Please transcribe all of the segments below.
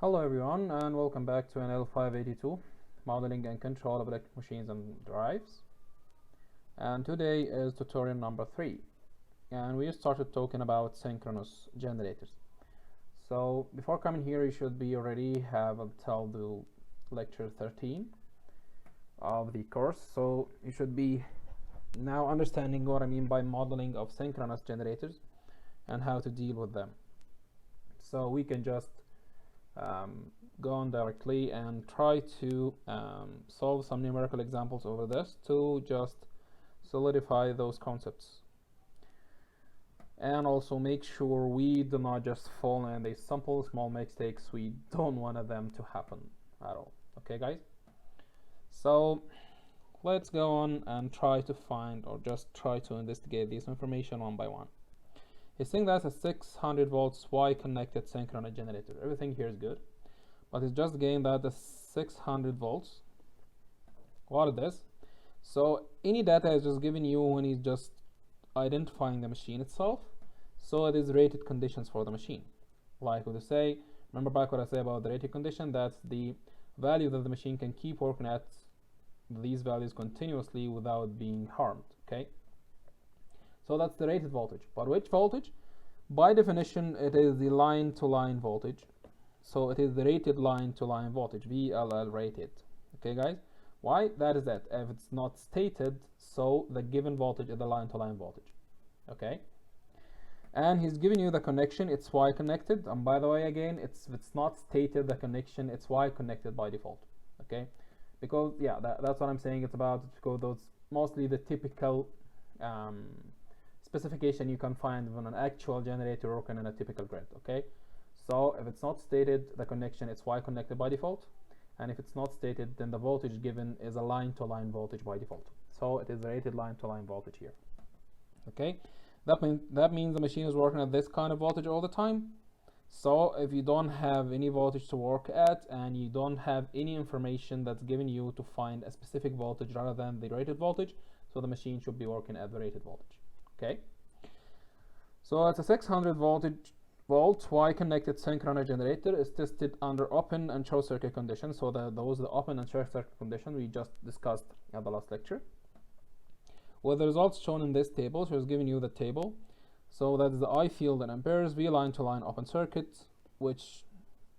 Hello everyone and welcome back to an L582 modeling and control of electric machines and drives. And today is tutorial number 3 and we started talking about synchronous generators. So before coming here you should be already have until the lecture 13 of the course, so you should be now understanding what I mean by modeling of synchronous generators and how to deal with them. So we can just go on directly and try to solve some numerical examples over this to just solidify those concepts, and also make sure we do not just fall in these simple small mistakes. We don't want them to happen at all. Okay guys, so let's go on and try to find or just try to investigate this information one by one. He's saying that's a 600 volts Y connected synchronous generator. Everything here is good, but it's just again that the 600 volts. What is this? So any data is just given you when he's just identifying the machine itself. So it is rated conditions for the machine. Like what I say, remember back what I said about the rated condition, that's the value that the machine can keep working at these values continuously without being harmed. Okay. So that's the rated voltage. But which voltage? By definition, it is the line-to-line voltage. So it is the rated line-to-line voltage, VLL rated. Okay, guys? Why? That is that. If it's not stated, so the given voltage is the line-to-line voltage. Okay? And he's giving you the connection. It's Y connected. And by the way, again, if it's not stated the connection, it's Y connected by default. Okay? Because, yeah, that's what I'm saying. It's about, because those mostly the typical specification you can find on an actual generator working in a typical grid. Okay, so if it's not stated the connection, it's Y connected by default, and if it's not stated, then the voltage given is a line-to-line voltage by default. So it is a rated line-to-line voltage here. Okay, that means the machine is working at this kind of voltage all the time. So if you don't have any voltage to work at and you don't have any information that's given you to find a specific voltage rather than the rated voltage, so the machine should be working at the rated voltage. Okay, so it's a 600 volt Y connected synchronous generator. Is tested under open and short circuit conditions. So those are the open and short circuit conditions we just discussed at the last lecture. With the results shown in this table, so it's giving you the table. So that is the I field in amperes, V line to line open circuit, which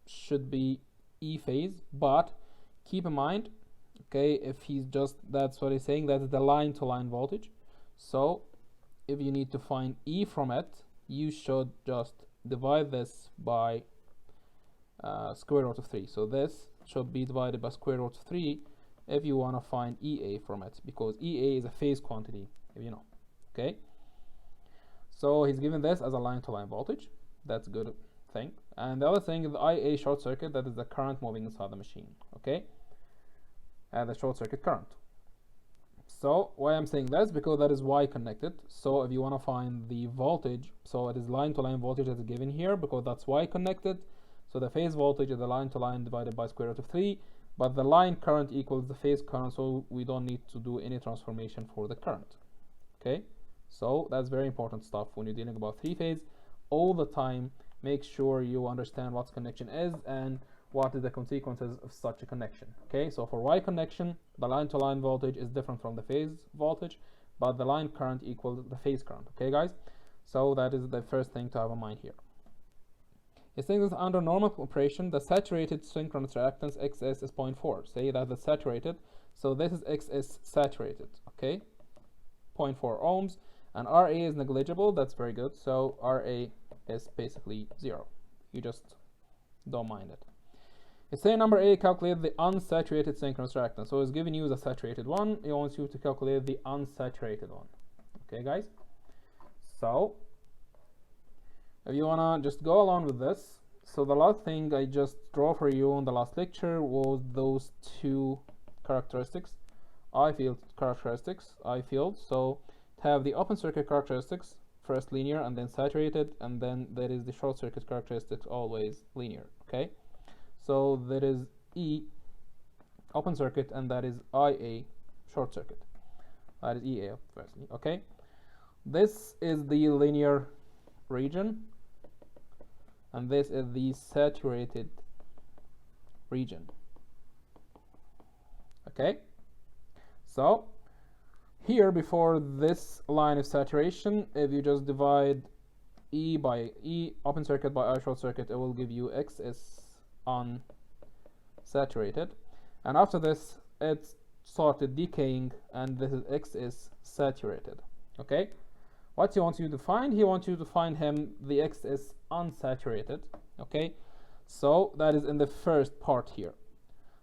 should be E phase. But keep in mind, okay, if he's just, that's what he's saying, that is the line to line voltage. So if you need to find E from it, you should just divide this by square root of 3. So this should be divided by square root of 3 if you want to find EA from it, because EA is a phase quantity, if you know. Okay, so he's given this as a line-to-line voltage. That's a good thing. And the other thing is the IA short circuit, that is the current moving inside the machine. Okay, and the short circuit current. So why I'm saying that is because that is Y connected. So if you want to find the voltage, so it is line-to-line voltage that is given here because that's Y connected. So the phase voltage is the line-to-line divided by square root of 3, but the line current equals the phase current, so we don't need to do any transformation for the current. Okay, so that's very important stuff when you're dealing about three-phase. All the time, make sure you understand what connection is and what is the consequences of such a connection. Okay, so for Y connection, the line-to-line voltage is different from the phase voltage, but the line current equals the phase current. Okay, guys, so that is the first thing to have in mind here. It's saying that under normal operation, the saturated synchronous reactance XS is 0.4. Say that the saturated, so this is XS saturated. Okay, 0.4 ohms, and RA is negligible. That's very good. So RA is basically 0. You just don't mind it. It's saying number A, calculate the unsaturated synchronous reactance. So it's giving you the saturated one. It wants you to calculate the unsaturated one. Okay, guys? So if you want to just go along with this, so the last thing I just draw for you on the last lecture was those two characteristics, I field characteristics, I field. So have the open circuit characteristics, first linear and then saturated, and then there is the short circuit characteristics, always linear. Okay, so there is E open circuit and that is IA short circuit, that is EA firstly. Okay, this is the linear region and this is the saturated region. Okay, so here before this line of saturation, if you just divide E by E open circuit by I short circuit, it will give you X is unsaturated, and after this it started decaying, and this is X is saturated. Okay, what he wants you to find, he wants you to find the X is unsaturated. Okay, so that is in the first part here.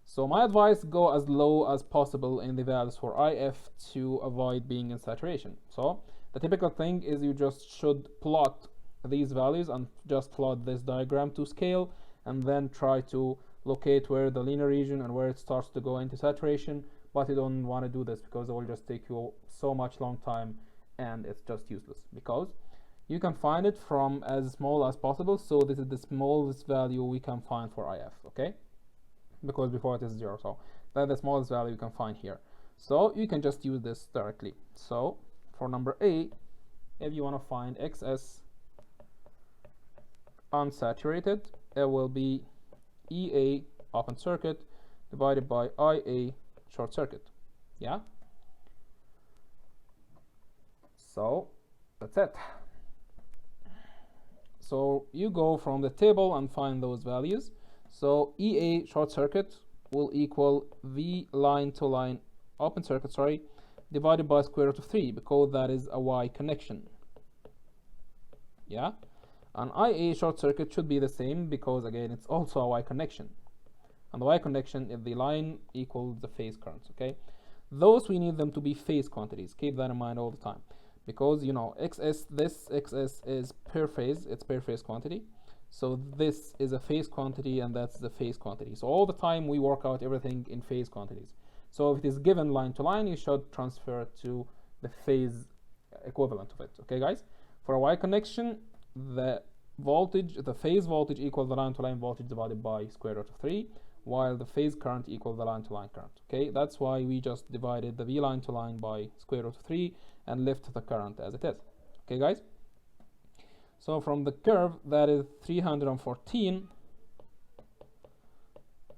So my advice, go as low as possible in the values for IF to avoid being in saturation. So the typical thing is you just should plot these values and just plot this diagram to scale, and then try to locate where the linear region and where it starts to go into saturation. But you don't want to do this because it will just take you so much long time, and it's just useless, because you can find it from as small as possible. So this is the smallest value we can find for IF, okay? Because before it is 0, so that's the smallest value you can find here. So you can just use this directly. So for number A, if you want to find XS unsaturated, it will be EA open circuit divided by IA short circuit. Yeah, so that's it. So you go from the table and find those values. So EA short circuit will equal V line to line open circuit, divided by square root of 3, because that is a Y connection. Yeah, and IA short circuit should be the same, because again it's also a Y connection, and the Y connection is the line equals the phase currents. Okay, those we need them to be phase quantities. Keep that in mind all the time, because you know XS, this XS is per phase, it's per phase quantity. So this is a phase quantity, and that's the phase quantity. So all the time we work out everything in phase quantities. So if it is given line to line, you should transfer it to the phase equivalent of it. Okay, guys? For a Y connection, the voltage, the phase voltage equals the line to line voltage divided by square root of 3, while the phase current equals the line to line current. Okay, that's why we just divided the V line to line by square root of 3 and left the current as it is. Okay, guys? So from the curve, that is 314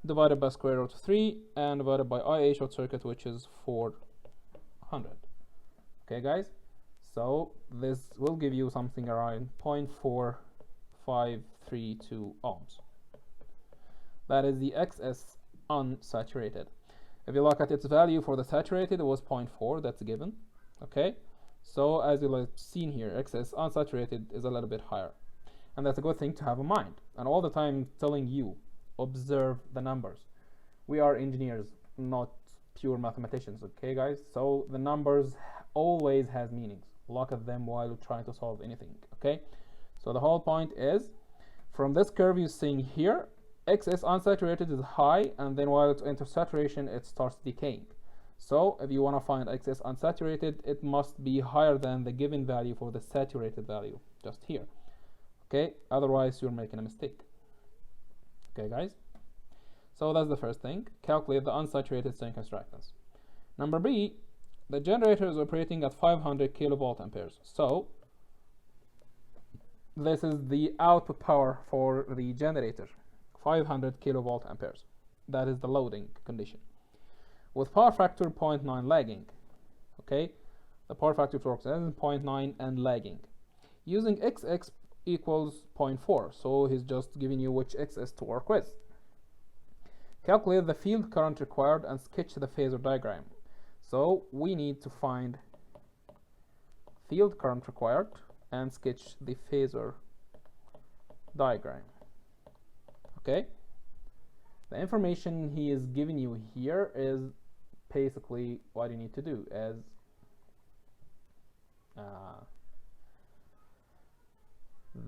divided by square root of 3 and divided by IA short circuit, which is 400. Okay, guys? So this will give you something around 0.4532 ohms. That is the XS unsaturated. If you look at its value for the saturated, it was 0.4, that's given. Okay? So as you'll have seen here, XS unsaturated is a little bit higher, and that's a good thing to have in mind. And all the time telling you, observe the numbers. We are engineers, not pure mathematicians. Okay, guys? So the numbers always has meanings. Look at them while you're trying to solve anything. Okay? So the whole point is, from this curve you're seeing here, XS unsaturated is high, and then while it's enters saturation, it starts decaying. So if you want to find XS unsaturated, it must be higher than the given value for the saturated value, just here. Okay, otherwise you're making a mistake. Okay, guys? So that's the first thing. Calculate the unsaturated synchronous reactance. Number B, the generator is operating at 500 kilovolt amperes. So this is the output power for the generator, 500 kilovolt amperes. That is the loading condition, with power factor 0.9 lagging. Okay, the power factor works as 0.9 and lagging. Using XX equals 0.4, so he's just giving you which XS to work with. Calculate the field current required and sketch the phasor diagram. So we need to find field current required and sketch the phasor diagram. Okay, the information he is giving you here is basically what you need to do. As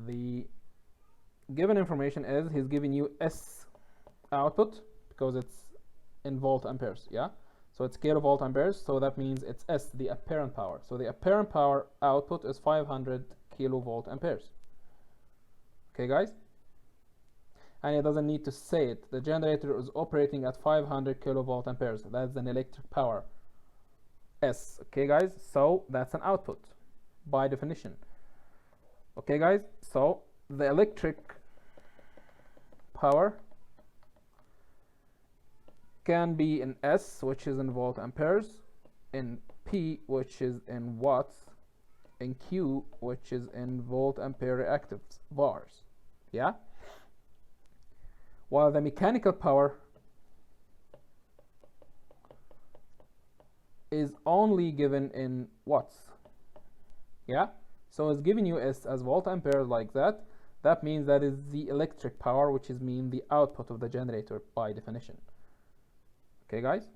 the given information is, he's giving you S output because it's in volt amperes. Yeah, so it's kilovolt amperes, so that means it's S, the apparent power. So the apparent power output is 500 kilovolt amperes. Okay, guys? And it doesn't need to say it. The generator is operating at 500 kilovolt amperes. That's an electric power, S. Okay, guys? So that's an output by definition. Okay, guys? So the electric power can be in S, which is in volt amperes, in P, which is in watts, in Q, which is in volt ampere reactive bars. Yeah? While the mechanical power is only given in watts. Yeah? So it's giving you S as volt amperes like that. That means that is the electric power, which is mean the output of the generator by definition. Okay, guys?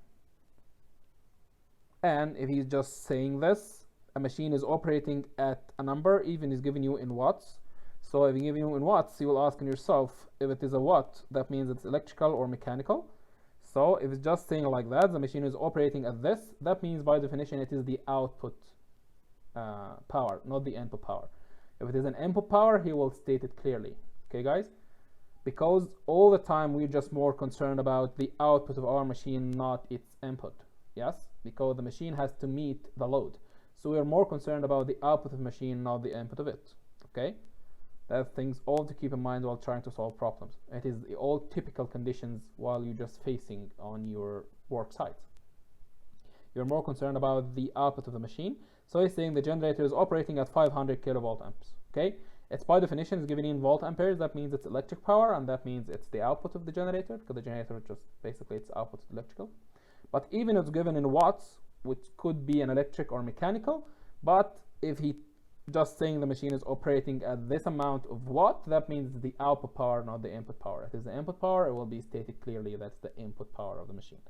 And if he's just saying this, a machine is operating at a number, even is giving you in watts. So if he's giving you in watts, you will ask yourself, if it is a watt, that means it's electrical or mechanical. So if it's just saying like that, the machine is operating at this, that means by definition it is the output power, not the input power. If it is an input power, he will state it clearly. Okay, guys? Because all the time we're just more concerned about the output of our machine, not its input. Yes? Because the machine has to meet the load. So we are more concerned about the output of the machine, not the input of it. Okay? That's things all to keep in mind while trying to solve problems. It is all typical conditions while you're just facing on your work site. You're more concerned about the output of the machine. So he's saying the generator is operating at 500 kilovolt amps. Okay? It's by definition is given in volt amperes. That means it's electric power, and that means it's the output of the generator, because the generator just basically its output is electrical. But even if it's given in watts, which could be an electric or mechanical, but if he just saying the machine is operating at this amount of watt, that means the output power, not the input power. If it is the input power, it will be stated clearly that's the input power of the machine.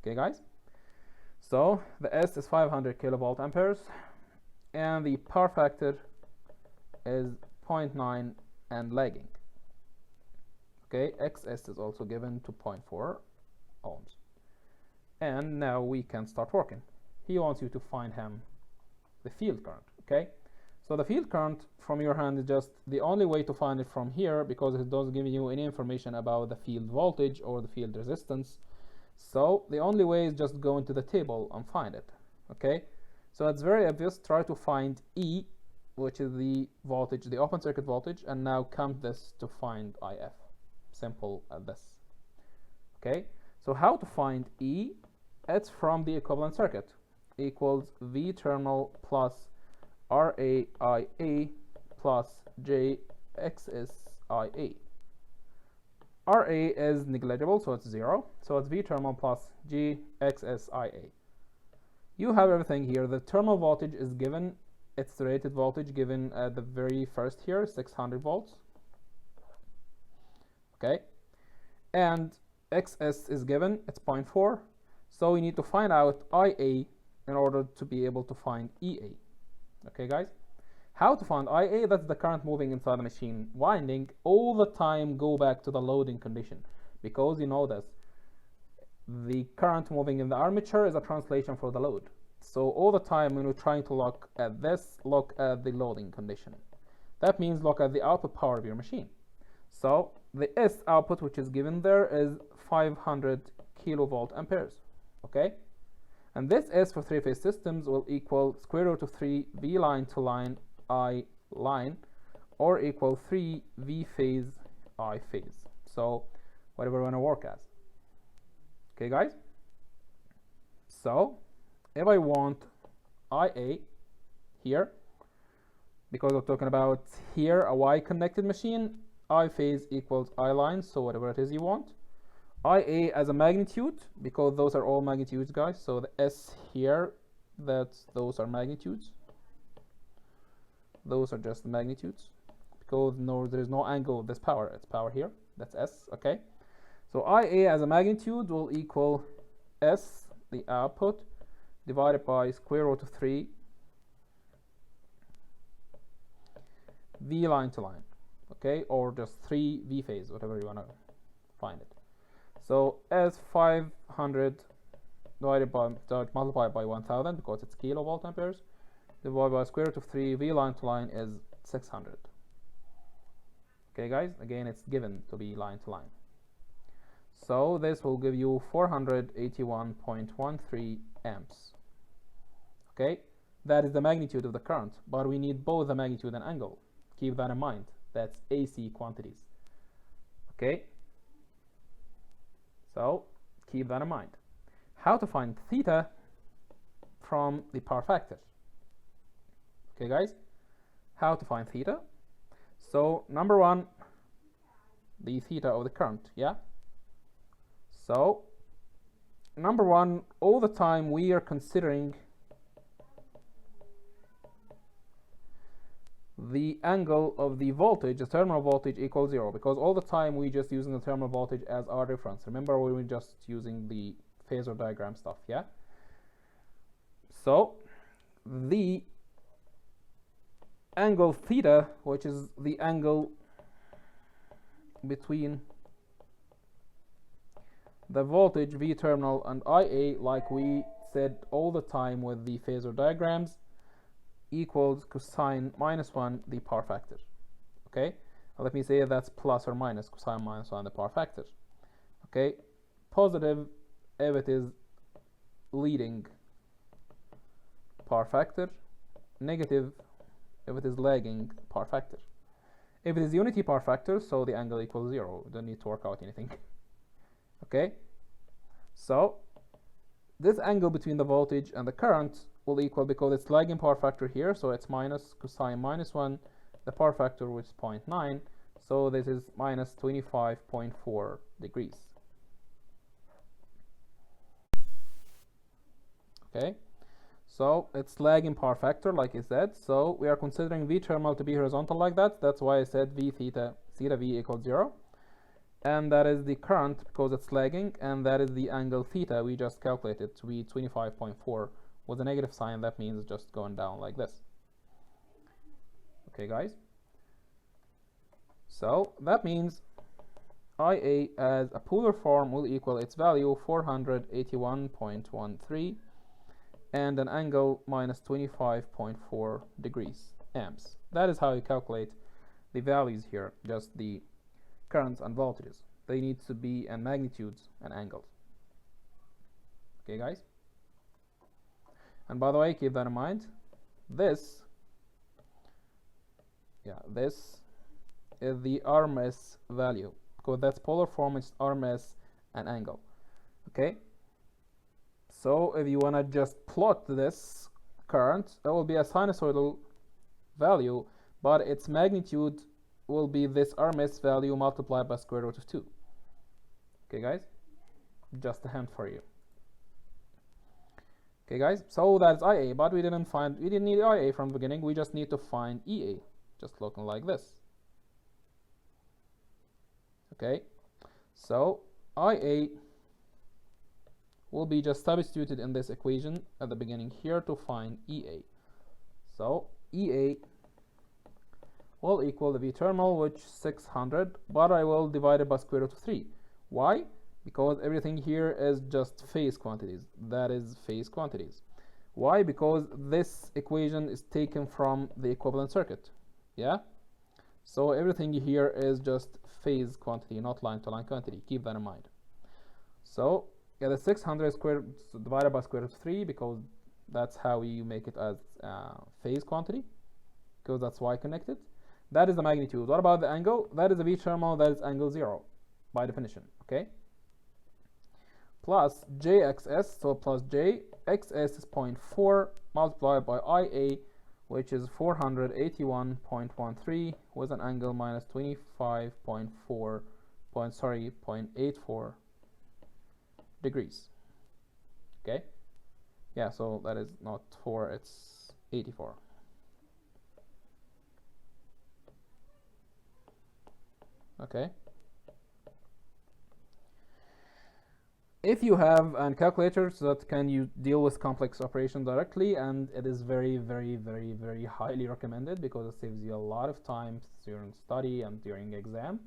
Okay, guys? So the S is 500 kilovolt amperes, and the power factor is 0.9 and lagging. Okay, XS is also given to 0.4 ohms. And now we can start working. He wants you to find him the field current. Okay, so the field current from your hand is just the only way to find it from here, because it doesn't give you any information about the field voltage or the field resistance. So the only way is just go into the table and find it. Okay, so it's very obvious. Try to find E, which is the voltage, the open circuit voltage, and now count this to find IF. Simple as this. Okay, so how to find E? It's from the equivalent circuit, equals V terminal plus RAIA plus JXSIA. RA is negligible, so it's 0. So it's V terminal plus GXSIA. You have everything here. The terminal voltage is given. It's the rated voltage given at the very first here, 600 volts. Okay. And XS is given. It's 0.4. So we need to find out IA in order to be able to find EA. Okay, guys? How to find IA? That's the current moving inside the machine winding. All the time go back to the loading condition, because you know this. The current moving in the armature is a translation for the load. So all the time when you're trying to look at this, look at the loading condition. That means look at the output power of your machine. So the S output, which is given there, is 500 kilovolt amperes. Okay? And this S for three-phase systems will equal square root of 3 V line to line I line, or equal 3 V phase I phase. So whatever we want to work as. Okay, guys? So if I want IA here, because we're talking about here a Y connected machine, I phase equals I line, so whatever it is you want. IA as a magnitude, because those are all magnitudes, guys. So the S here, those are magnitudes. Those are just the magnitudes, because there is no angle of this power. It's power here. That's S. Okay. So IA as a magnitude will equal S, the output, divided by square root of 3 V line to line. Okay, or just 3 V phase, whatever you want to find it. So S 500 multiplied by 1000, because it's kilovolt amperes, divided by square root of 3 V line to line is 600. Okay, guys, again it's given to be line to line. So this will give you 481.13 amps. Okay, that is the magnitude of the current, but we need both the magnitude and angle. Keep that in mind. That's AC quantities. Okay, so keep that in mind. How to find theta from the power factor. Okay, guys, how to find theta? So number one, the theta of the current, yeah? So number one, all the time we are considering the angle of the voltage, the terminal voltage, equals 0, because all the time we just using the terminal voltage as our reference. Remember, we were just using the Phasor diagram stuff, yeah? So the angle theta, which is the angle between the voltage V terminal and IA, like we said all the time with the Phasor diagrams, equals cosine minus 1 the power factor. Okay, let me say that's plus or minus cosine minus 1 the power factor. Okay, positive if it is leading power factor, negative if it is lagging power factor. If it is unity power factor, so the angle equals 0. Don't need to work out anything. Okay, so this angle between the voltage and the current will equal, because it's lagging power factor here, so it's minus cosine minus 1 the power factor, which is 0.9, so this is minus 25.4 degrees. Okay, so it's lagging power factor, like I said, so we are considering V terminal to be horizontal like that. That's why I said V theta V equals 0, and that is the current because it's lagging, and that is the angle theta we just calculated to be 25.4 with a negative sign. That means it's just going down like this. Okay, guys, so that means IA as a polar form will equal its value 481.13 and an angle minus 25.4 degrees amps. That is how you calculate the values here, just the currents and voltages. They need to be in magnitudes and angles. Okay, guys, and by the way, keep that in mind. This is the RMS value, because that's polar form, it's RMS and angle. Okay, so if you want to just plot this current, that will be a sinusoidal value, but its magnitude will be this RMS value multiplied by square root of 2. Okay, guys, just a hint for you. Okay, guys, so that's IA, but we didn't need IA from the beginning. We just need to find EA, just looking like this. Okay, so IA will be just substituted in this equation at the beginning here to find EA. So EA will equal the V terminal, which 600, but I will divide it by square root of 3. Why? Because everything here is just phase quantities. That is phase quantities. Why? Because this equation is taken from the equivalent circuit. Yeah? So everything here is just phase quantity, not line to line quantity. Keep that in mind. So yeah, the 600 squared divided by square root of 3, because that's how you make it as phase quantity, because that's Y connected. That is the magnitude. What about the angle? That is the V terminal, that is angle 0 by definition. Okay, plus JXS, so plus J, XS is 0.4 multiplied by IA, which is 481.13 with an angle minus 0.84 degrees. Okay, yeah, so that is not 4, it's 84. Okay, if you have a calculator that can you deal with complex operations directly, and it is very, very, very, very highly recommended because it saves you a lot of time during study and during exam,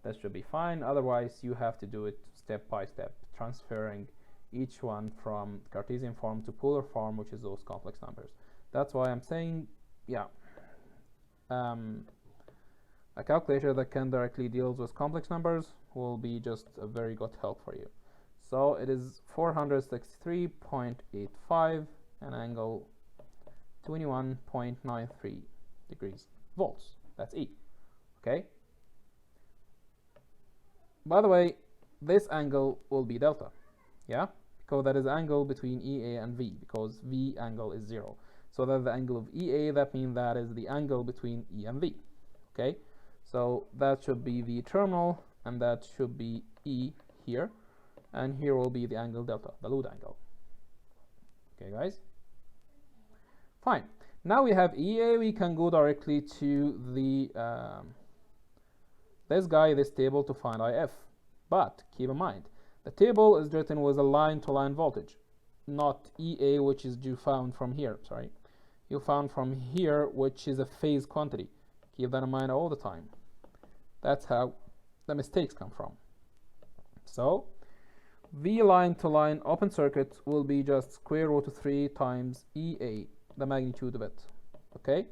that should be fine. Otherwise, you have to do it step by step, transferring each one from Cartesian form to polar form, which is those complex numbers. That's why I'm saying, yeah, a calculator that can directly deal with complex numbers will be just a very good help for you. So it is 463.85 and angle 21.93 degrees volts. That's E. Okay. By the way, this angle will be delta. yeah, because that is angle between EA and V, because V angle is 0. So that's the angle of EA, that means that is the angle between E and V. Okay, so that should be V terminal, and that should be E here, and here will be the angle delta, the load angle. Okay, guys? Fine. Now we have EA, we can go directly to the this table to find IF. But keep in mind, the table is written with a line-to-line voltage, not EA, which is you found from here. Sorry, you found from here, which is a phase quantity. Keep that in mind all the time. That's how the mistakes come from. So V line-to-line open circuit will be just square root of 3 times EA, the magnitude of it. Okay,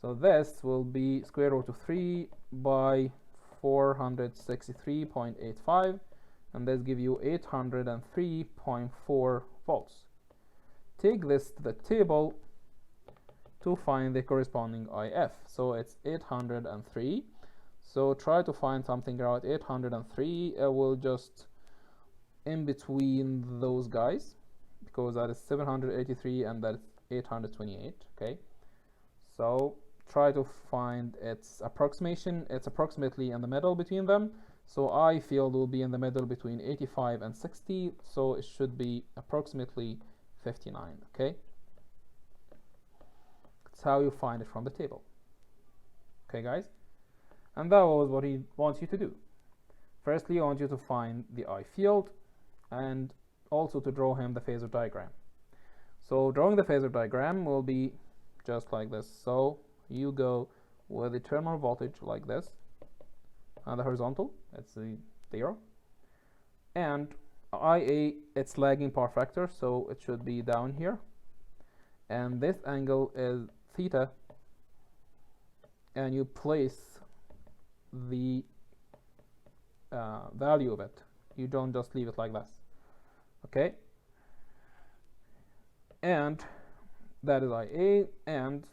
so this will be square root of 3 by 463.85, and this give you 803.4 volts. Take this to the table to find the corresponding IF. So it's 803. So try to find something around 803. We'll just in between those guys, because that is 783 and that is 828. Okay, so try to find its approximation. It's approximately in the middle between them, so I field will be in the middle between 85 and 60, so it should be approximately 59. Okay, that's how you find it from the table. Okay, guys, and that was what he wants you to do. Firstly, I want you to find the I field and also to draw him the phasor diagram. So drawing the phasor diagram will be just like this. So you go with the terminal voltage like this, and the horizontal, it's the 0, and IA, it's lagging power factor, so it should be down here, and this angle is theta, and you place the value of it. You don't just leave it like this. Okay, and that is IA, and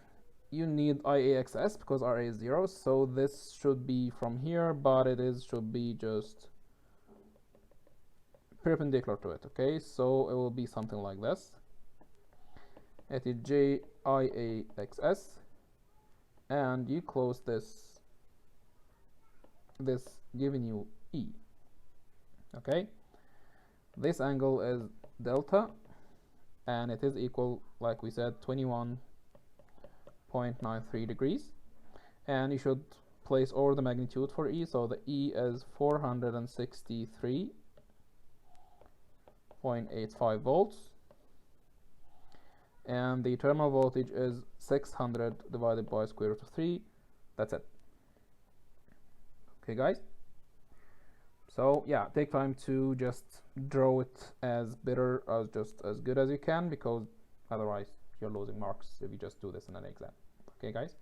you need IAXS because RA is 0, so this should be from here, but should be just perpendicular to it. Okay, so it will be something like this. It is JIAXS, and you close this giving you E. Okay, this angle is delta, and it is equal, like we said, 21.93 degrees, and you should place over the magnitude for E, so the E is 463.85 volts, and the terminal voltage is 600 divided by square root of 3. That's it. Okay, guys, so yeah, take time to just draw it as good as you can, because otherwise you're losing marks if you just do this in an exam. Okay, guys,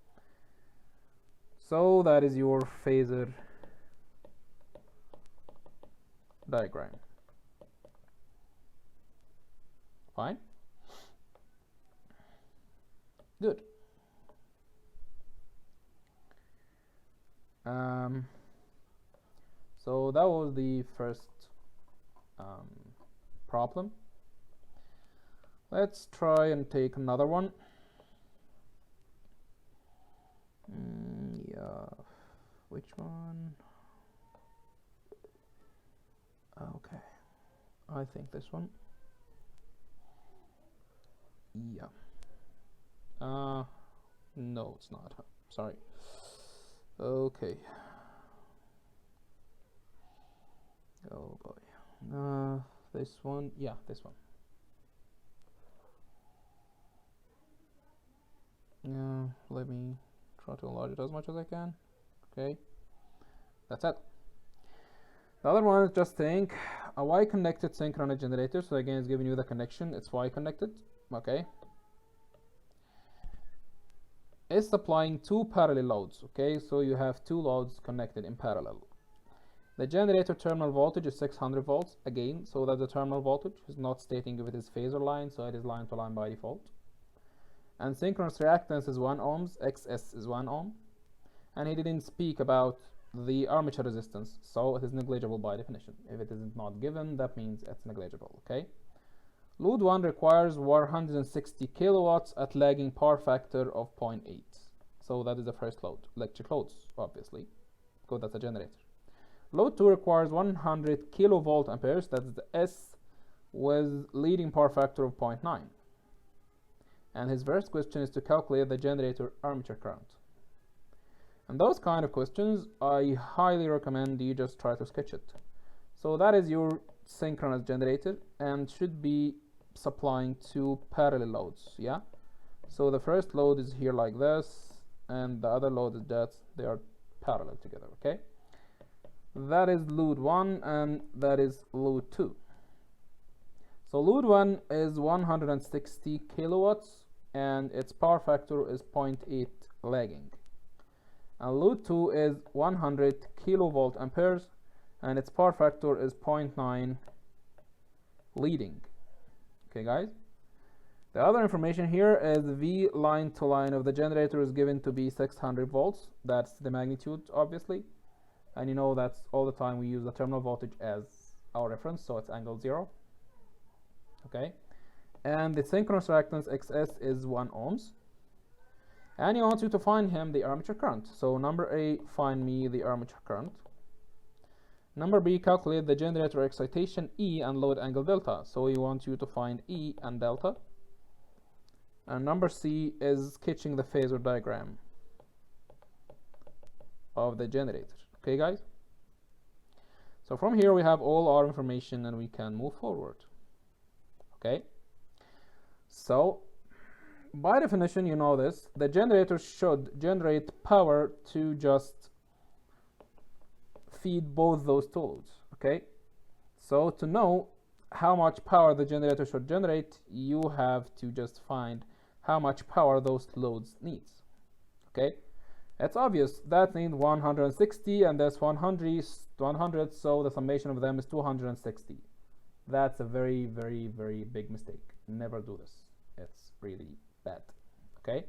so that is your phasor diagram. Fine, good. So that was the first problem. Let's try and take another one. Yeah, which one? Okay, I think this one. Yeah. No, it's not. Sorry. Okay. Oh boy. This one. Yeah, this one. Yeah, let me try to enlarge it as much as I can. Okay, that's it. The other one is just think a Y connected synchronous generator. So again, it's giving you the connection. It's Y connected. Okay, it's supplying two parallel loads. Okay, so you have two loads connected in parallel. The generator terminal voltage is 600 volts again, so that's the terminal voltage. It's not stating if it is phasor line, so it is line to line by default. And synchronous reactance is 1 ohms, XS is 1 ohm, and he didn't speak about the armature resistance, so it is negligible by definition. If it is not given, that means it's negligible, okay? Load 1 requires 160 kilowatts at lagging power factor of 0.8. So that is the first load, electric loads, obviously, because that's a generator. Load 2 requires 100 kilovolt amperes, that's the S, with leading power factor of 0.9. And his first question is to calculate the generator armature current. And those kind of questions, I highly recommend you just try to sketch it. So that is your synchronous generator and should be supplying two parallel loads, yeah? So the first load is here like this, and the other load is that. They are parallel together, okay? That is load 1 and that is load 2. So load 1 is 160 kilowatts and its power factor is 0.8 lagging. And load 2 is 100 kilovolt amperes and its power factor is 0.9 leading. Okay, guys? The other information here is V line to line of the generator is given to be 600 volts. That's the magnitude, obviously. And you know that's all the time we use the terminal voltage as our reference, so it's angle 0. Okay? And the synchronous reactance XS is 1 ohms. And he wants you to find him the armature current. So number A, find me the armature current. Number B, calculate the generator excitation E and load angle delta. So he wants you to find E and delta. And number C is sketching the phasor diagram of the generator. Okay, guys? So from here we have all our information and we can move forward. Okay? So by definition, you know this, the generator should generate power to just feed both those two loads, okay? So to know how much power the generator should generate, you have to just find how much power those loads needs, okay? It's obvious, that needs 160 and that's 100, so the summation of them is 260. That's a very, very, very big mistake. Never do this. It's really bad. Okay?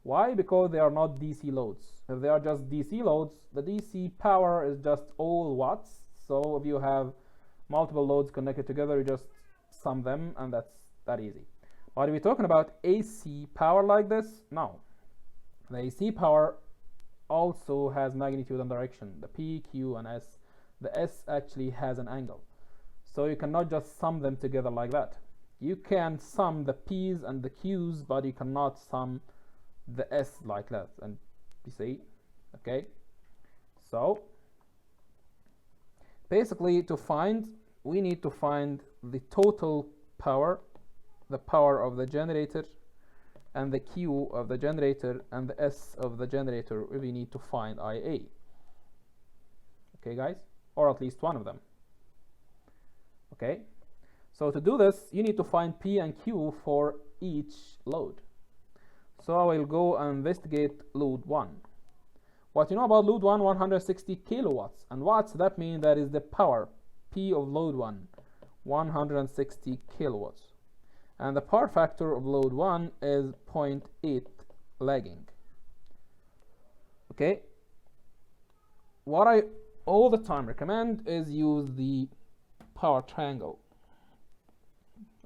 Why? Because they are not DC loads. If they are just DC loads, the DC power is just all watts. So if you have multiple loads connected together, you just sum them and that's that easy. But if we're talking about AC power like this, no. The AC power also has magnitude and direction. The P, Q, and S. The S actually has an angle. So you cannot just sum them together like that. You can sum the P's and the Q's, but you cannot sum the S like that. And you see, okay? So basically we need to find the total power, the power of the generator, and the Q of the generator, and the S of the generator. We need to find IA. Okay, guys? Or at least one of them. Okay? So to do this, you need to find P and Q for each load. So I will go and investigate load 1. What you know about load 1, 160 kilowatts. And watts, that means that is the power. P of load 1, 160 kilowatts. And the power factor of load 1 is 0.8 lagging. Okay? What I all the time recommend is use the power triangle.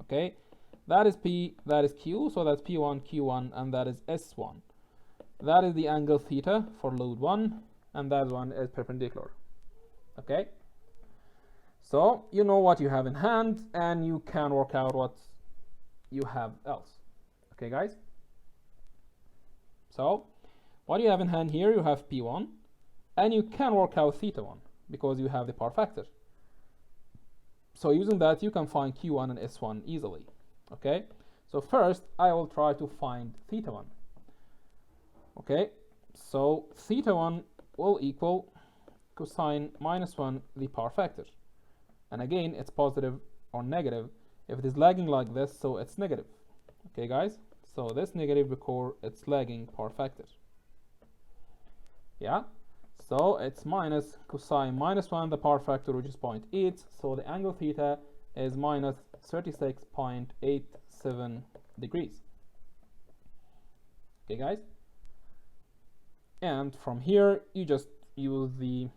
Okay, that is P, that is Q, so that's P1, Q1, and that is S1. That is the angle theta for load 1, and that one is perpendicular. Okay, so you know what you have in hand, and you can work out what you have else. Okay, guys? So, what you have in hand here, you have P1, and you can work out theta 1, because you have the power factor. So using that, you can find Q1 and S1 easily. Okay, so first I will try to find theta 1. Okay, so theta 1 will equal cosine minus 1 the power factor. And again, it's positive or negative. If it is lagging like this, so it's negative. Okay, guys? So this negative because it's lagging power factor. Yeah? So it's minus cosine minus 1, the power factor, which is 0.8. So the angle theta is minus 36.87 degrees. Okay, guys? And from here, you just use the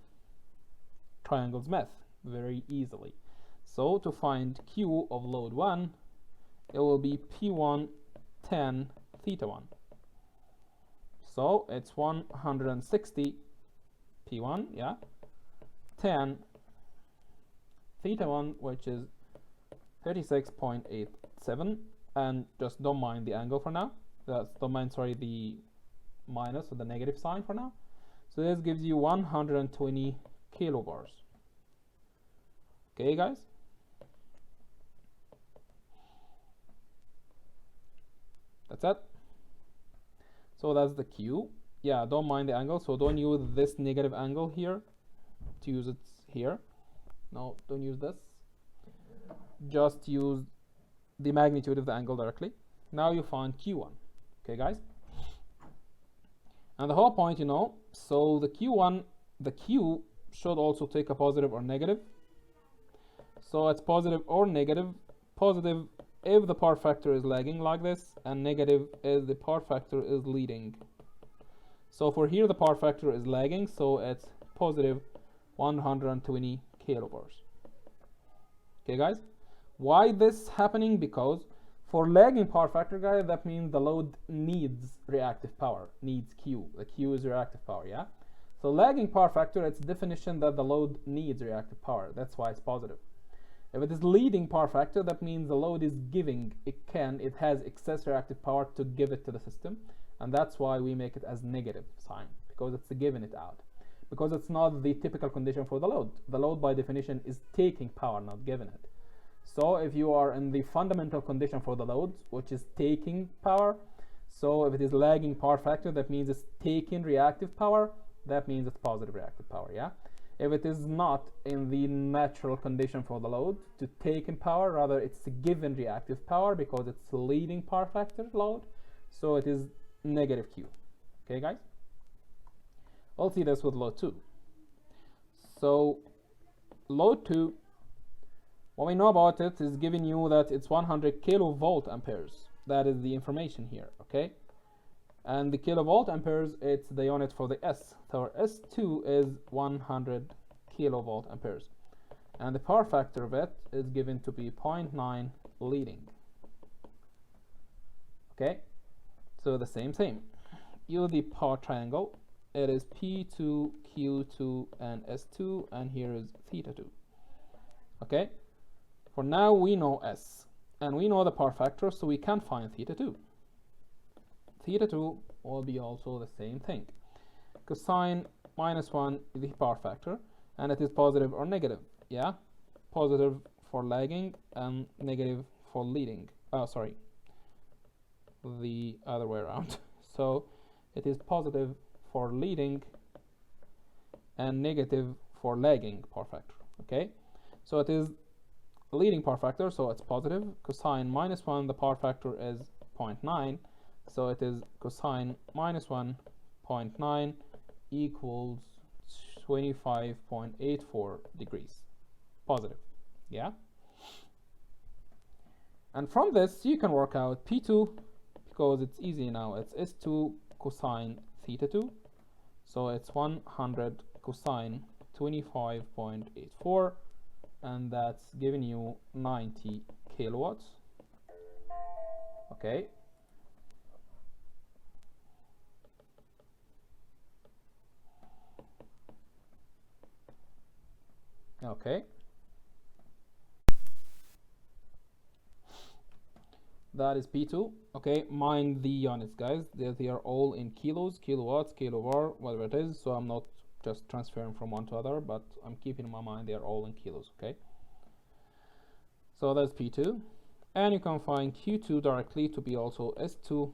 triangles method very easily. So to find Q of load 1, it will be P1 10 theta 1. So it's 160 P1, yeah, 10 theta 1, which is 36.87, and just don't mind the angle for now. Don't mind, sorry, the minus or the negative sign for now. So this gives you 120 kilobars. Okay, guys? That's it. So that's the Q. Yeah, don't mind the angle, so don't use this negative angle here to use it here. No, don't use this. Just use the magnitude of the angle directly. Now you find Q1. Okay, guys? And the whole point, you know, so the Q1, the Q should also take a positive or negative. So it's positive or negative. Positive if the power factor is lagging like this, and negative if the power factor is leading. So for here the power factor is lagging, so it's positive 120 kilobars. Okay, guys? Why this happening? Because for lagging power factor, guys, that means the load needs reactive power, needs Q. The Q is reactive power, yeah? So lagging power factor, it's definition that the load needs reactive power. That's why it's positive. If it is leading power factor, that means the load is giving, it has excess reactive power to give it to the system. And that's why we make it as negative sign, because it's giving it out. Because it's not the typical condition for the load. The load by definition is taking power, not giving it. So if you are in the fundamental condition for the load, which is taking power, so if it is lagging power factor, that means it's taking reactive power, that means it's positive reactive power, yeah? If it is not in the natural condition for the load to take in power, rather it's given reactive power because it's leading power factor load, so it is negative Q. Okay, guys? We'll see this with load 2. So load 2, what we know about it is giving you that it's 100 kilovolt amperes. That is the information here, okay? And the kilovolt amperes, it's the unit for the S. So our S2 is 100 kilovolt amperes. And the power factor of it is given to be 0.9 leading. Okay? So the same thing. Use the power triangle. It is P2, Q2, and S2, and here is theta 2. Okay? For now, we know S, and we know the power factor, so we can find theta 2. Theta 2 will be also the same thing. Cosine minus 1 is the power factor, and it is positive or negative. Yeah? Positive for lagging and negative for leading. Oh, sorry. The other way around. So it is positive for leading and negative for lagging power factor. Okay? So it is leading power factor, so it's positive. Cosine minus 1, the power factor is 0.9. So it is cosine minus 1.9 equals 25.84 degrees. Positive. Yeah? And from this, you can work out P2, because it's easy now. It's S2 cosine theta 2. So it's 100 cosine 25.84. And that's giving you 90 kilowatts. Okay. Okay. That is P2. Okay, mind the units, guys. They are all in kilos, kilowatts, kilovar, whatever it is. So I'm not just transferring from one to other, but I'm keeping in my mind they are all in kilos. Okay. So that's P2, and you can find Q2 directly to be also S2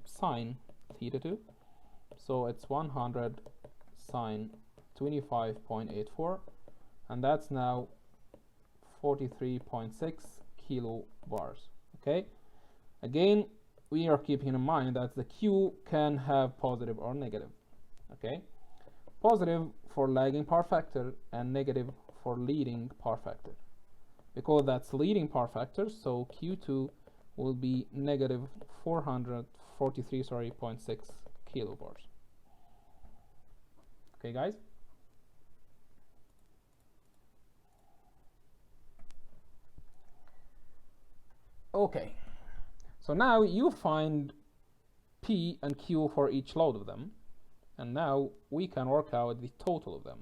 sine theta 2. So it's 100 sine 25.84. And that's now 43.6 kilobars. Okay, again, we are keeping in mind that the Q can have positive or negative. Okay, positive for lagging power factor and negative for leading power factor. Because that's leading power factor, so Q2 will be negative 443.6 kilobars. Okay, guys. Okay, so now you find P and Q for each load of them, and now we can work out the total of them.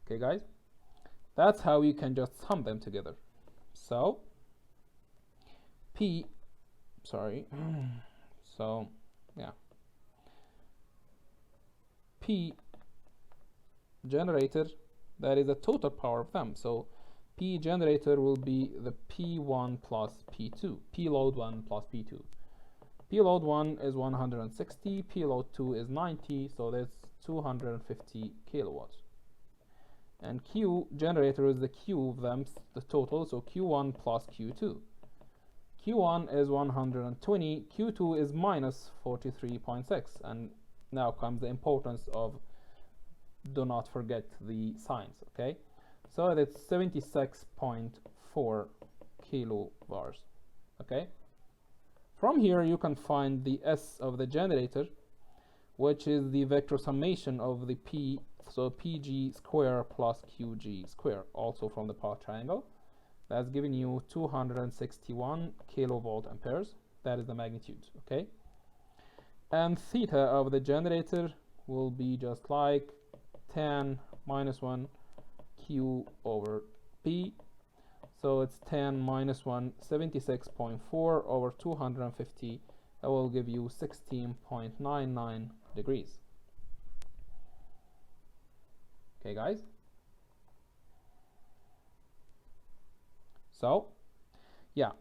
Okay guys, that's how you can just sum them together. So P, sorry, so yeah, P generator, that is the total power of them. So P generator will be the P1 plus P2, P load 1 plus P2. P load 1 is 160, P load 2 is 90, so that's 250 kilowatts. And Q generator is the Q of them, the total, so Q1 plus Q2. Q1 is 120, Q2 is minus 43.6, and now comes the importance of, do not forget the signs, okay? So that's 76.4 kilobars, okay? From here you can find the S of the generator, which is the vector summation of the P, so PG square plus QG square, also from the power triangle. That's giving you 261 kilovolt amperes. That is the magnitude, okay? And theta of the generator will be just like 10 minus 1 Q over P. So it's 10 minus 1, 76.4 over 250. That will give you 16.99 degrees. Okay, guys? So, yeah.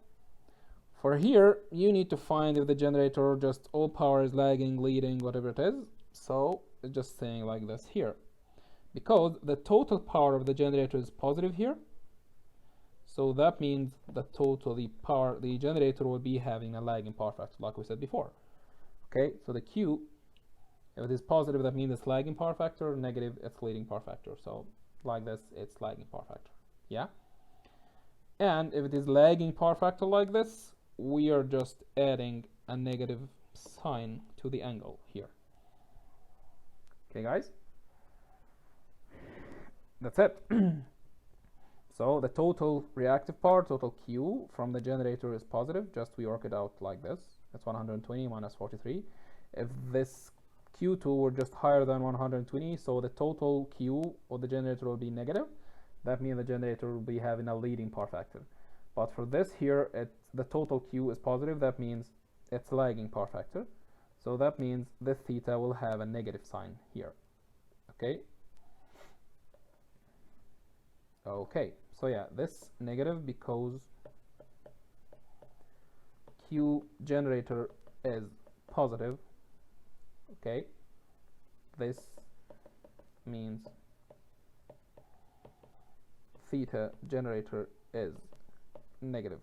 For here, you need to find if the generator just all power is lagging, leading, whatever it is. So, it's just saying like this here. Because the total power of the generator is positive here. So that means the total, the generator will be having a lagging power factor, like we said before. Okay, so the Q, if it is positive, that means it's lagging power factor, negative, it's leading power factor. So like this, it's lagging power factor, yeah? And if it is lagging power factor like this, we are just adding a negative sign to the angle here. Okay, guys? That's it. So the total reactive power, total Q from the generator is positive. Just we work it out like this. It's 120 minus 43. If this Q2 were just higher than 120, so the total Q of the generator will be negative. That means the generator will be having a leading power factor. But for this here, the total Q is positive. That means it's lagging power factor. So that means this theta will have a negative sign here. Okay. Okay, so yeah, this negative because Q generator is positive. Okay, this means theta generator is negative.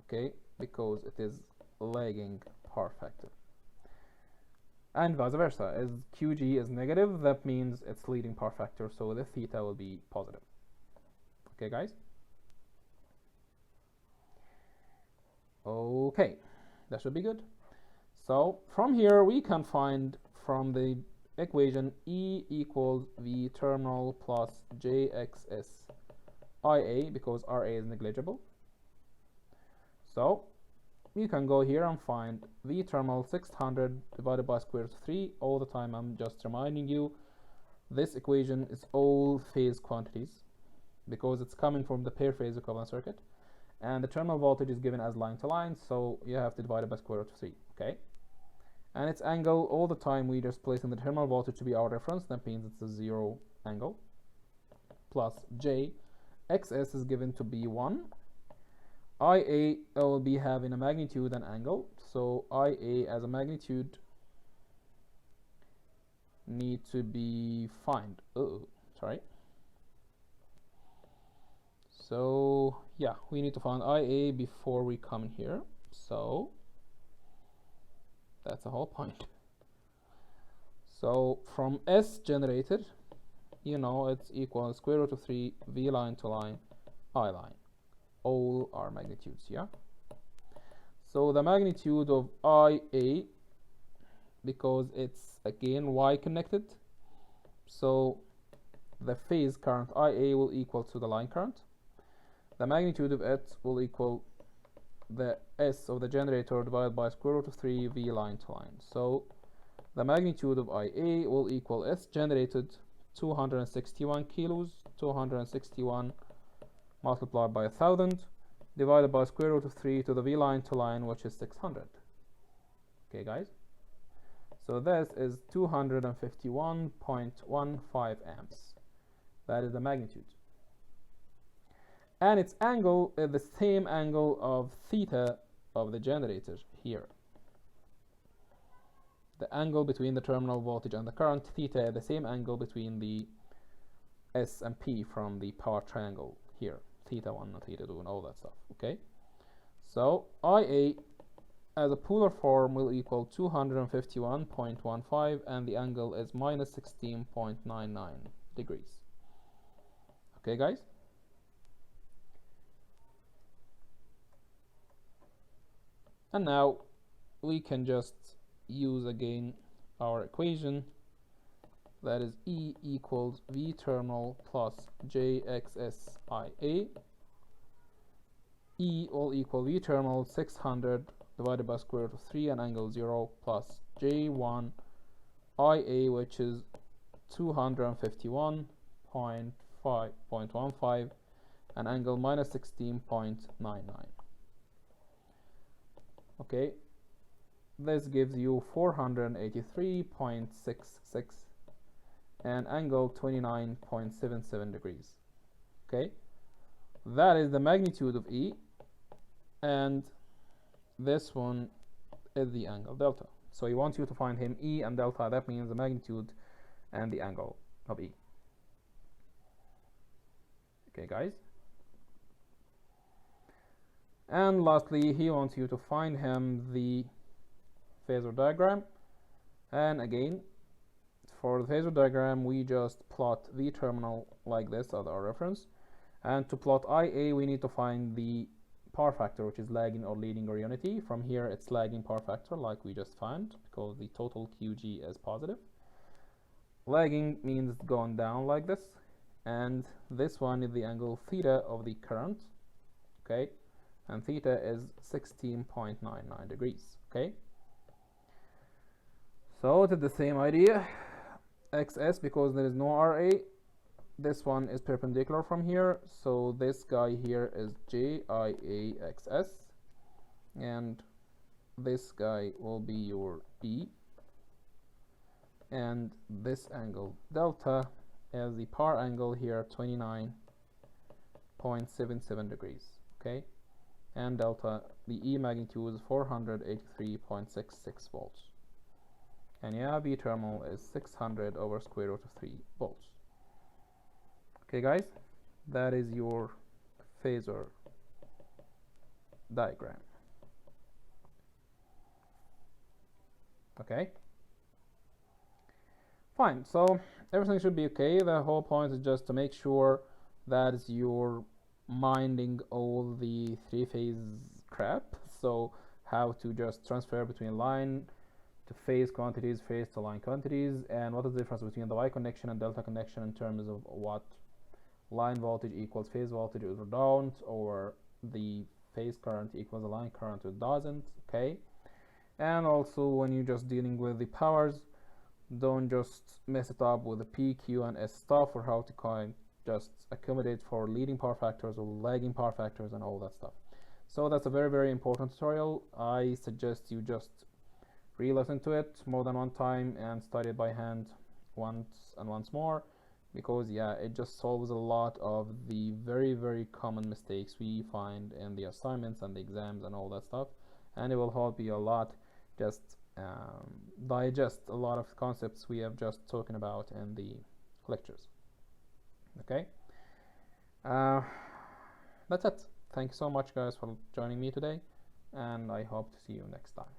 Okay, because it is lagging power factor. And vice versa, as QG is negative, that means it's leading power factor, so the theta will be positive. Okay, guys? Okay, that should be good. So from here we can find from the equation E equals V terminal plus JXS IA, because RA is negligible. So you can go here and find V terminal 600 divided by square root of 3. All the time I'm just reminding you, this equation is all phase quantities, because it's coming from the pair phase equivalent circuit, and the terminal voltage is given as line to line, so you have to divide it by square root of 3, okay? And its angle, all the time we just placing the terminal voltage to be our reference, that means it's a 0 angle, plus J, XS is given to be 1, IA will be having a magnitude and angle, so IA as a magnitude need to be find, sorry. So yeah, we need to find IA before we come in here. So that's the whole point. So from S generated, you know, it's equal to square root of 3 V line to line, I line. All are magnitudes, yeah? So the magnitude of IA, because it's again Y connected, so the phase current IA will equal to the line current. The magnitude of it will equal the S of the generator divided by square root of 3 V line to line. So the magnitude of IA will equal S generated 261 kilos, 261 multiplied by 1000 divided by square root of 3 to the V line to line, which is 600. Okay, guys? So this is 251.15 amps. That is the magnitude. And its angle is the same angle of theta of the generator here. The angle between the terminal voltage and the current, theta, is the same angle between the S and P from the power triangle here. Theta 1 and theta 2 and all that stuff. Okay? So IA as a polar form will equal 251.15 and the angle is minus 16.99 degrees. Okay, guys? And now we can just use again our equation, that is E equals V terminal plus JXSIA. E will equal V terminal 600 divided by square root of 3 and angle 0 plus J1 IA, which is 251.15 and angle minus 16.99. Okay, this gives you 483.66 and angle 29.77 degrees. Okay, that is the magnitude of E, and this one is the angle delta. So he wants you to find him E and delta. That means the magnitude and the angle of E. Okay, guys. And lastly, he wants you to find him the Phasor diagram. And again, for the Phasor diagram, we just plot V terminal like this as our reference. And to plot IA, we need to find the power factor, which is lagging or leading or unity. From here, it's lagging power factor, like we just found, because the total QG is positive. Lagging means going down like this. And this one is the angle theta of the current. Okay. And theta is 16.99 degrees. Okay, so it is the same idea. XS, because there is no RA, this one is perpendicular from here, so this guy here is JIAXS, and this guy will be your E, and this angle delta as the power angle here, 29.77 degrees. Okay, and delta, the E magnitude is 483.66 volts. And yeah, V terminal is 600 over square root of 3 volts. Okay, guys, that is your Phasor diagram. Okay, fine. So everything should be okay. The whole point is just to make sure that you're minding all the three-phase crap. So how to just transfer between line to phase quantities, phase to line quantities, and what is the difference between the Y connection and delta connection in terms of what line voltage equals phase voltage or don't, or the phase current equals the line current or doesn't. Okay, and also when you're just dealing with the powers, don't just mess it up with the P, Q, and S stuff, or how to kind just accommodate for leading power factors or lagging power factors and all that stuff. So that's a very, very important tutorial. I suggest you just re-listen to it more than one time and study it by hand once and once more, because yeah, it just solves a lot of the very, very common mistakes we find in the assignments and the exams and all that stuff, and it will help you a lot just digest a lot of concepts we have just talking about in the lectures. Okay, that's it. Thank you so much, guys, for joining me today, and I hope to see you next time.